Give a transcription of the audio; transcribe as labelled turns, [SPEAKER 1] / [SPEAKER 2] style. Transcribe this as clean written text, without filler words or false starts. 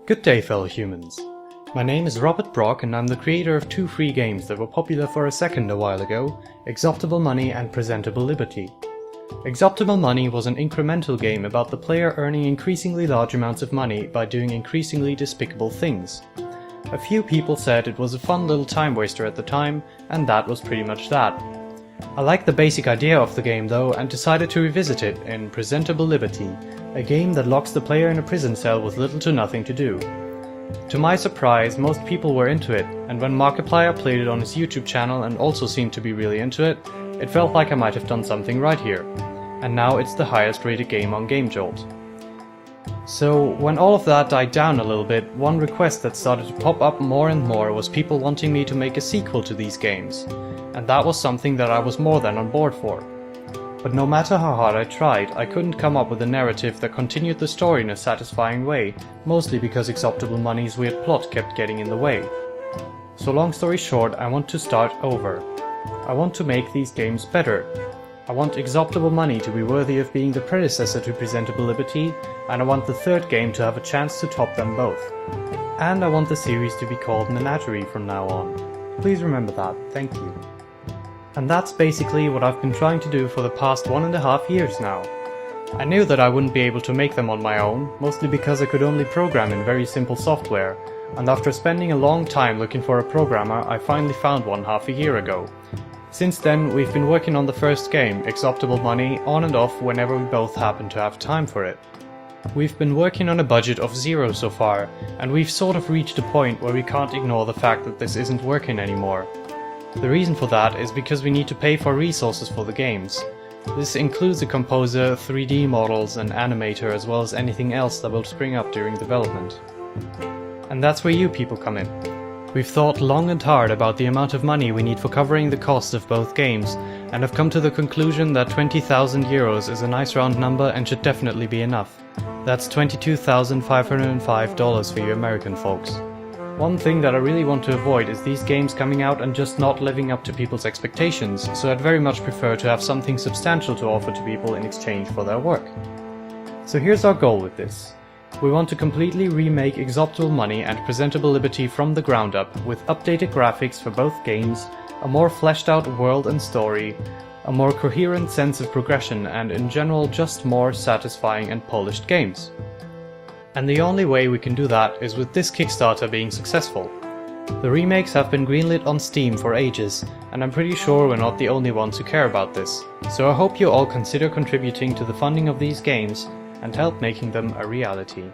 [SPEAKER 1] Good day, fellow humans. My name is Robert Brock and I'm the creator of two free games that were popular for a second a while ago, Exoptible Money and Presentable Liberty. Exoptible Money was an incremental game about the player earning increasingly large amounts of money by doing increasingly despicable things. A few people said it was a fun little time waster at the time, and that was pretty much that. I liked the basic idea of the game though and decided to revisit it in Presentable Liberty, a game that locks the player in a prison cell with little to nothing to do. To my surprise, most people were into it, and when Markiplier played it on his YouTube channel and also seemed to be really into it, it felt like I might have done something right here. And now it's the highest rated game on GameJolt. So, when all of that died down a little bit, one request that started to pop up more and more was people wanting me to make a sequel to these games. And that was something that I was more than on board for. But no matter how hard I tried, I couldn't come up with a narrative that continued the story in a satisfying way, mostly because Exoptible Money's weird plot kept getting in the way. So long story short, I want to start over. I want to make these games better. I want Exoptible Money to be worthy of being the predecessor to Presentable Liberty, and I want the third game to have a chance to top them both. And I want the series to be called Menagerie from now on. Please remember that, thank you. And that's basically what I've been trying to do for the past 1.5 years now. I knew that I wouldn't be able to make them on my own, mostly because I could only program in very simple software, and after spending a long time looking for a programmer, I finally found one half a year ago. Since then, we've been working on the first game, Exoptible Money, on and off whenever we both happen to have time for it. We've been working on a budget of 0 so far, and we've sort of reached a point where we can't ignore the fact that this isn't working anymore. The reason for that is because we need to pay for resources for the games. This includes a composer, 3D models, an animator, as well as anything else that will spring up during development. And that's where you people come in. We've thought long and hard about the amount of money we need for covering the cost of both games, and have come to the conclusion that 20,000 euros is a nice round number and should definitely be enough. That's $22,505 for you American folks. One thing that I really want to avoid is these games coming out and just not living up to people's expectations, so I'd very much prefer to have something substantial to offer to people in exchange for their work. So here's our goal with this. We want to completely remake Exoptible Money and Presentable Liberty from the ground up, with updated graphics for both games, a more fleshed out world and story, a more coherent sense of progression, and in general just more satisfying and polished games. And the only way we can do that is with this Kickstarter being successful. The remakes have been greenlit on Steam for ages, and I'm pretty sure we're not the only ones who care about this, so I hope you all consider contributing to the funding of these games and help making them a reality.